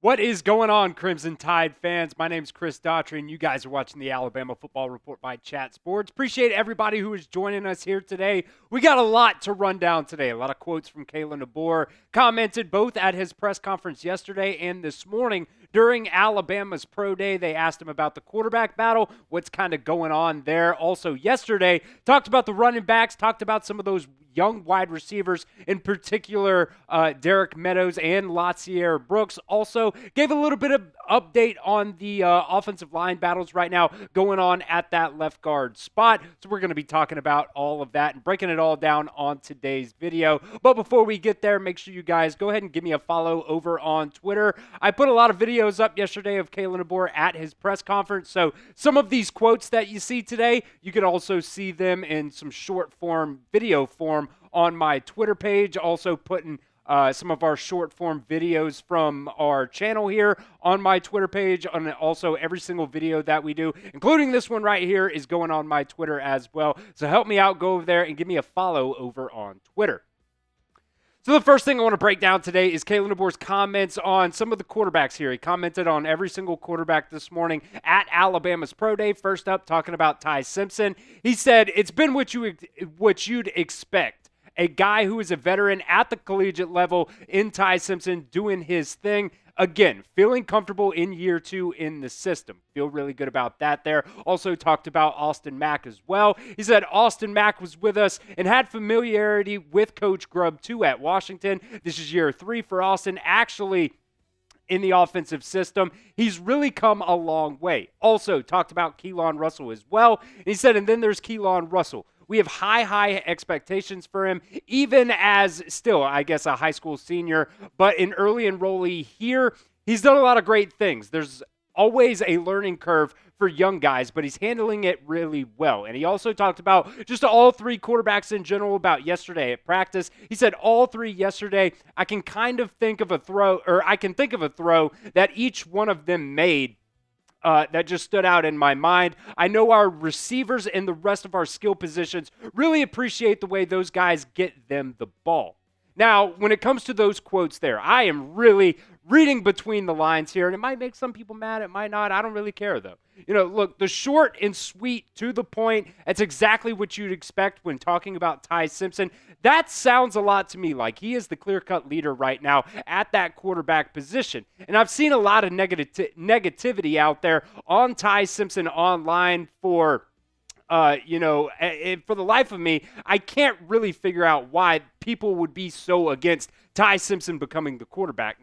What is going on, Crimson Tide fans? My name's Chris Daughtry, and you guys are watching the Alabama Football Report by Chat Sports. Appreciate everybody who is joining us here today. We got a lot to run down today. A lot of quotes from Kalen DeBoer, commented both at his press conference yesterday and this morning during Alabama's Pro Day. They asked him about the quarterback battle, what's kind of going on there. Also yesterday, talked about the running backs, talked about some of those young wide receivers, in particular Derek Meadows and Lotzeir Brooks. Also gave a little bit of update on the offensive line battles right now going on at that left guard spot. So we're going to be talking about all of that and breaking it all down on today's video. But before we get there, make sure you guys go ahead and give me a follow over on Twitter. I put a lot of videos up yesterday of Kalen DeBoer at his press conference. So some of these quotes that you see today, you can also see them in some short form video form on my Twitter page. Also putting some of our short form videos from our channel here on my Twitter page. And also every single video that we do, including this one right here, is going on my Twitter as well. So help me out, go over there and give me a follow over on Twitter. So the first thing I want to break down today is Kalen DeBoer's comments on some of the quarterbacks here. He commented on every single quarterback this morning at Alabama's Pro Day. First up, talking about Ty Simpson. He said, it's been what you'd expect. A guy who is a veteran at the collegiate level in Ty Simpson doing his thing. Again, feeling comfortable in year 2 in the system. Feel really good about that there. Also talked about Austin Mack as well. He said Austin Mack was with us and had familiarity with Coach Grubb too at Washington. This is year 3 for Austin. Actually, in the offensive system, he's really come a long way. Also talked about Keelon Russell as well. And he said, and then there's Keelon Russell. We have high expectations for him, even as still, I guess, a high school senior, but an early enrollee here. He's done a lot of great things. There's always a learning curve for young guys, but he's handling it really well. And he also talked about just all 3 quarterbacks in general about yesterday at practice. He said all 3 yesterday, I can think of a throw that each one of them made that just stood out in my mind. I know our receivers and the rest of our skill positions really appreciate the way those guys get them the ball. Now, when it comes to those quotes there, I am really reading between the lines here, and it might make some people mad, it might not. I don't really care, though. Look, the short and sweet, to the point, that's exactly what you'd expect when talking about Ty Simpson. That sounds a lot to me like he is the clear-cut leader right now at that quarterback position. And I've seen a lot of negativity out there on Ty Simpson online for the life of me, I can't really figure out why people would be so against Ty Simpson becoming the quarterback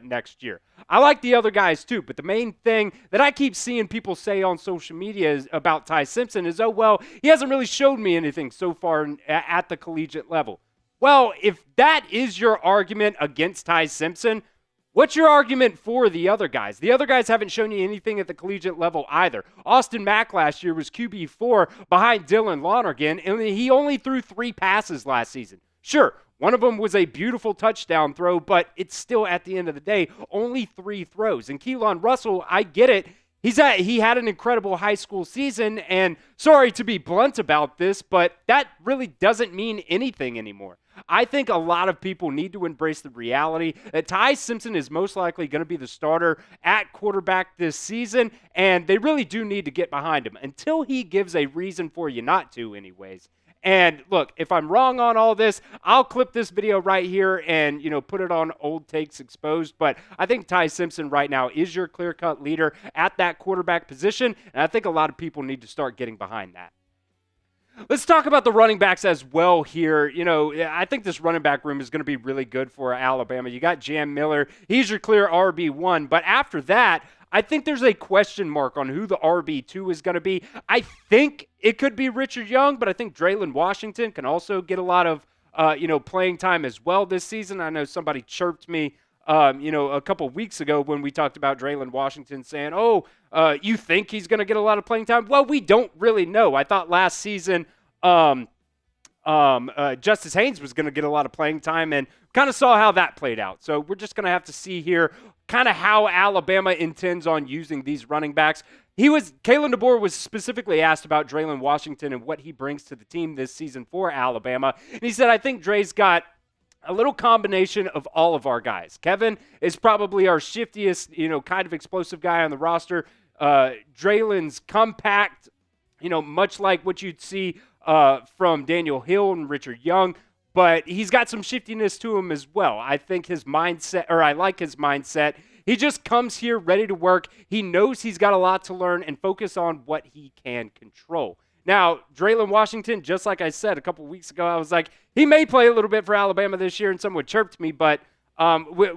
next year. I like the other guys too, but the main thing that I keep seeing people say on social media about Ty Simpson is, oh, well, he hasn't really showed me anything so far at the collegiate level. Well, if that is your argument against Ty Simpson, what's your argument for the other guys? The other guys haven't shown you anything at the collegiate level either. Austin Mack last year was QB4 behind Dylan Lonergan, and he only threw 3 passes last season. Sure, one of them was a beautiful touchdown throw, but it's still, at the end of the day, only 3 throws. And Keelon Russell, I get it. He had an incredible high school season, and sorry to be blunt about this, but that really doesn't mean anything anymore. I think a lot of people need to embrace the reality that Ty Simpson is most likely going to be the starter at quarterback this season, and they really do need to get behind him until he gives a reason for you not to anyways. And look, if I'm wrong on all this, I'll clip this video right here and, put it on Old Takes Exposed. But I think Ty Simpson right now is your clear-cut leader at that quarterback position, and I think a lot of people need to start getting behind that. Let's talk about the running backs as well here. I think this running back room is going to be really good for Alabama. You got Jam Miller. He's your clear RB1. But after that, I think there's a question mark on who the RB2 is going to be. I think it could be Richard Young, but I think Dre'lyn Washington can also get a lot of, playing time as well this season. I know somebody chirped me, a couple weeks ago when we talked about Dre'lyn Washington saying, you think he's going to get a lot of playing time? Well, we don't really know. I thought last season Justice Haynes was going to get a lot of playing time, and kind of saw how that played out. So we're just going to have to see here kind of how Alabama intends on using these running backs. Kalen DeBoer was specifically asked about Dre'lyn Washington and what he brings to the team this season for Alabama. And he said, I think Dre's got a little combination of all of our guys. Kevin is probably our shiftiest, kind of explosive guy on the roster. Dre'lyn's compact, much like what you'd see from Daniel Hill and Richard Young, but he's got some shiftiness to him as well. I like his mindset. He just comes here ready to work. He knows he's got a lot to learn and focus on what he can control. Now, Dre'lyn Washington, just like I said a couple weeks ago, I was like, he may play a little bit for Alabama this year, and someone chirped me, but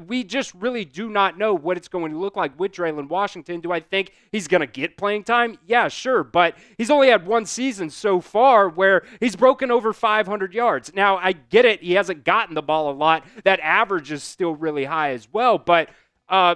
we just really do not know what it's going to look like with Dre'lyn Washington. Do I think he's going to get playing time? Yeah, sure, but he's only had one season so far where he's broken over 500 yards. Now, I get it. He hasn't gotten the ball a lot. That average is still really high as well, but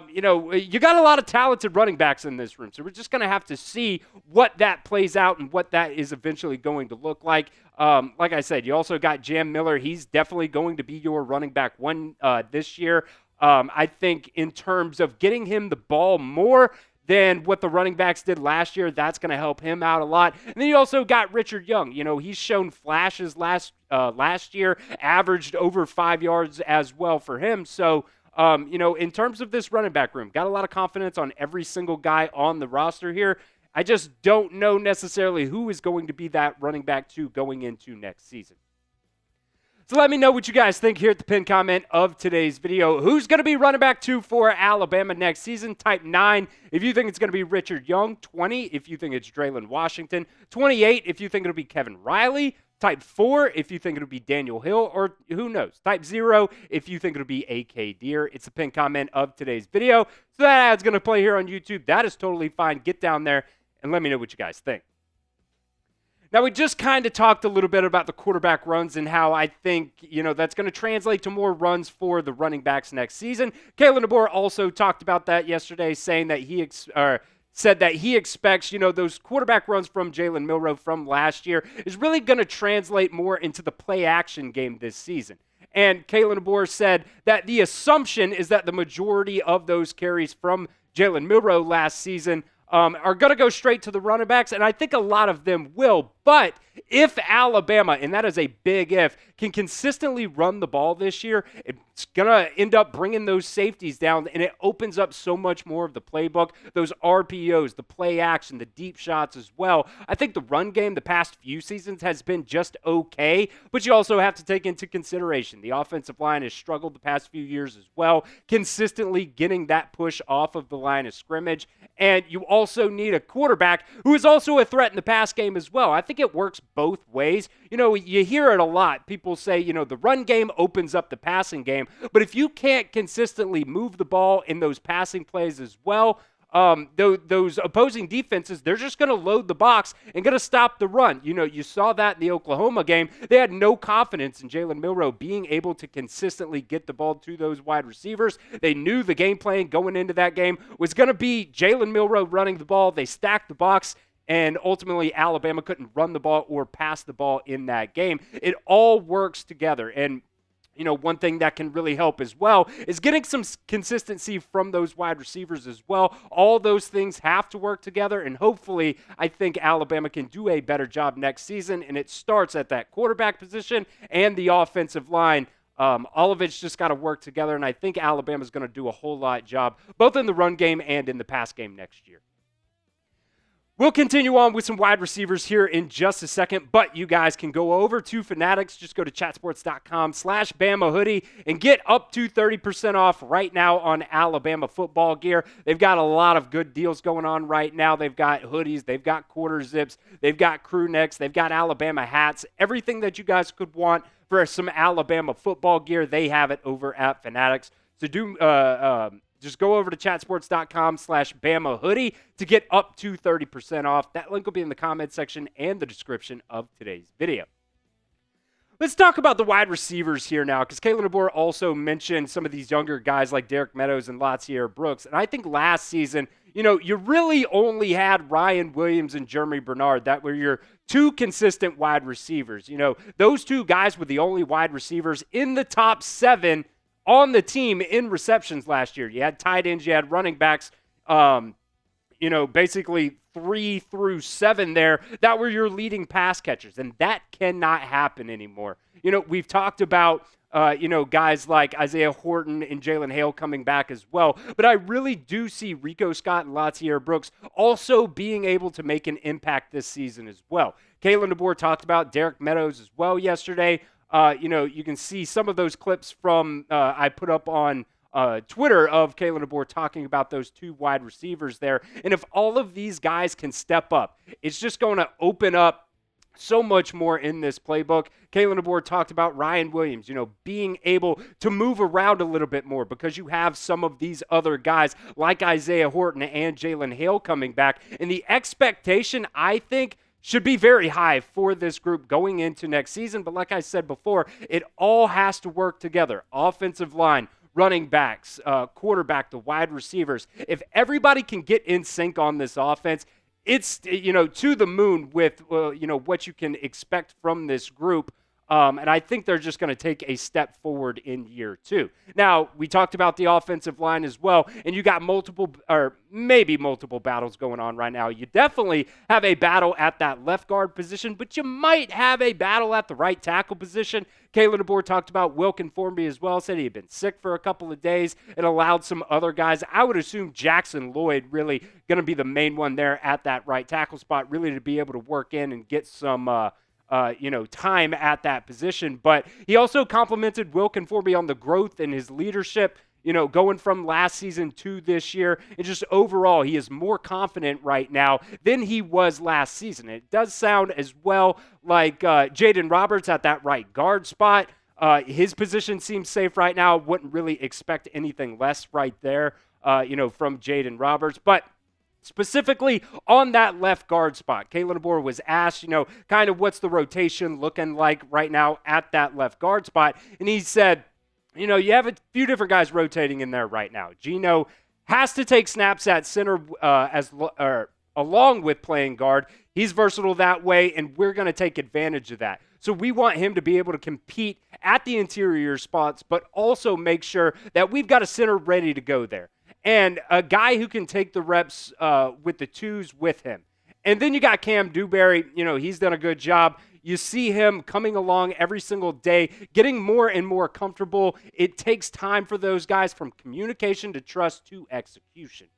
you got a lot of talented running backs in this room, so we're just going to have to see what that plays out and what that is eventually going to look like. Like I said, you also got Jam Miller. He's definitely going to be your running back one this year. I think in terms of getting him the ball more than what the running backs did last year, that's going to help him out a lot. And then you also got Richard Young. He's shown flashes last year, averaged over 5 yards as well for him. So, in terms of this running back room, got a lot of confidence on every single guy on the roster here. I just don't know necessarily who is going to be that running back 2 going into next season. So let me know what you guys think here at the pinned comment of today's video. Who's going to be running back 2 for Alabama next season? Type 9 if you think it's going to be Richard Young. 20 if you think it's Dre'lyn Washington. 28 if you think it'll be Kevin Riley. Type 4 if you think it'll be Daniel Hill, or who knows. Type 0 if you think it'll be A.K. Deer. It's the pinned comment of today's video. So that ad's going to play here on YouTube. That is totally fine. Get down there and let me know what you guys think. Now, we just kind of talked a little bit about the quarterback runs and how I think, that's going to translate to more runs for the running backs next season. Kalen DeBoer also talked about that yesterday, saying that said that he expects, those quarterback runs from Jalen Milroe from last year is really going to translate more into the play-action game this season. And Kalen DeBoer said that the assumption is that the majority of those carries from Jalen Milroe last season are going to go straight to the running backs, and I think a lot of them will. But if Alabama, and that is a big if, can consistently run the ball this year, it's going to end up bringing those safeties down, and it opens up so much more of the playbook, those RPOs, the play action, the deep shots as well. I think the run game the past few seasons has been just okay, but you also have to take into consideration the offensive line has struggled the past few years as well, consistently getting that push off of the line of scrimmage, and you also need a quarterback who is also a threat in the pass game as well. I think it works both ways. You hear it a lot. People say, the run game opens up the passing game, but if you can't consistently move the ball in those passing plays as well, those opposing defenses, they're just going to load the box and going to stop the run. You saw that in the Oklahoma game. They had no confidence in Jalen Milroe being able to consistently get the ball to those wide receivers. They knew the game plan going into that game was going to be Jalen Milroe running the ball. They stacked the box, and ultimately Alabama couldn't run the ball or pass the ball in that game. It all works together, and one thing that can really help as well is getting some consistency from those wide receivers as well. All those things have to work together, and hopefully I think Alabama can do a better job next season, and it starts at that quarterback position and the offensive line. All of it's just got to work together, and I think Alabama's going to do a whole lot job, both in the run game and in the pass game next year. We'll continue on with some wide receivers here in just a second, but you guys can go over to Fanatics. Just go to chatsports.com/Bama hoodie and get up to 30% off right now on Alabama football gear. They've got a lot of good deals going on right now. They've got hoodies, they've got quarter zips, they've got crew necks, they've got Alabama hats, everything that you guys could want for some Alabama football gear, they have it over at Fanatics. So just go over to chatsports.com/Bama hoodie to get up to 30% off. That link will be in the comment section and the description of today's video. Let's talk about the wide receivers here now, because Kalen DeBoer also mentioned some of these younger guys like Derek Meadows and Lotzeir Brooks. And I think last season, you really only had Ryan Williams and Jeremy Bernard that were your two consistent wide receivers. Those two guys were the only wide receivers in the top 7 on the team in receptions last year. You had tight ends, you had running backs, basically 3 through 7 there, that were your leading pass catchers. And that cannot happen anymore. We've talked about, guys like Isaiah Horton and Jalen Hale coming back as well. But I really do see Rico Scott and Lotzeir Brooks also being able to make an impact this season as well. Kalen DeBoer talked about Derek Meadows as well yesterday. You can see some of those clips from I put up on Twitter of Kalen DeBoer talking about those 2 wide receivers there. And if all of these guys can step up, it's just going to open up so much more in this playbook. Kalen DeBoer talked about Ryan Williams, being able to move around a little bit more because you have some of these other guys like Isaiah Horton and Jalen Hale coming back. And the expectation, I think, should be very high for this group going into next season. But like I said before, it all has to work together. Offensive line, running backs, quarterback, the wide receivers. If everybody can get in sync on this offense, it's, to the moon with, what you can expect from this group. And I think they're just going to take a step forward in year 2. Now, we talked about the offensive line as well, and you got multiple battles going on right now. You definitely have a battle at that left guard position, but you might have a battle at the right tackle position. Kalen DeBoer talked about Wilkin Formby as well, said he had been sick for a couple of days and allowed some other guys. I would assume Jackson Lloyd really going to be the main one there at that right tackle spot, really to be able to work in and get some time at that position. But he also complimented Wilkin Formby on the growth in his leadership, going from last season to this year. And just overall, he is more confident right now than he was last season. It does sound as well like Jaden Roberts at that right guard spot. His position seems safe right now. Wouldn't really expect anything less right there, from Jaden Roberts. But specifically on that left guard spot, Kalen DeBoer was asked, kind of what's the rotation looking like right now at that left guard spot. And he said, you have a few different guys rotating in there right now. Geno has to take snaps at center along with playing guard. He's versatile that way, and we're going to take advantage of that. So we want him to be able to compete at the interior spots, but also make sure that we've got a center ready to go there. And a guy who can take the reps with the 2s with him. And then you got Kam Dewberry. He's done a good job. You see him coming along every single day, getting more and more comfortable. It takes time for those guys from communication to trust to execution.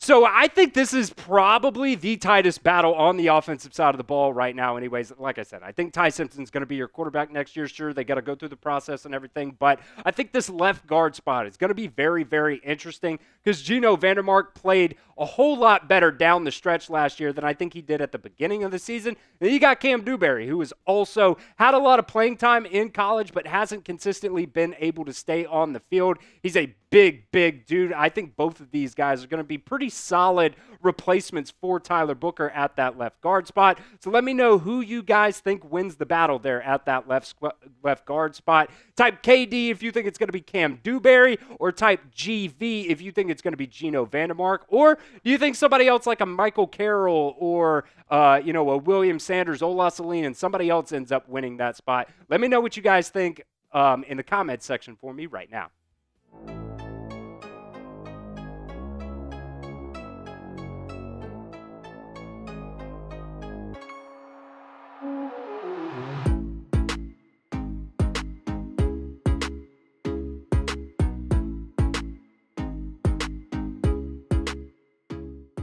So I think this is probably the tightest battle on the offensive side of the ball right now anyways. Like I said, I think Ty Simpson's going to be your quarterback next year. Sure, they got to go through the process and everything, but I think this left guard spot is going to be very, very interesting because Geno VanDeMark played a whole lot better down the stretch last year than I think he did at the beginning of the season. And then you got Kam Dewberry, who has also had a lot of playing time in college, but hasn't consistently been able to stay on the field. He's a big dude. I think both of these guys are going to be pretty solid replacements for Tyler Booker at that left guard spot. So let me know who you guys think wins the battle there at that left guard spot. Type KD if you think it's going to be Kam Dewberry, or type GV if you think it's going to be Geno VanDeMark, or do you think somebody else like a Michael Carroll or a William Sanders, Ola Saline, and somebody else ends up winning that spot? Let me know what you guys think in the comments section for me right now.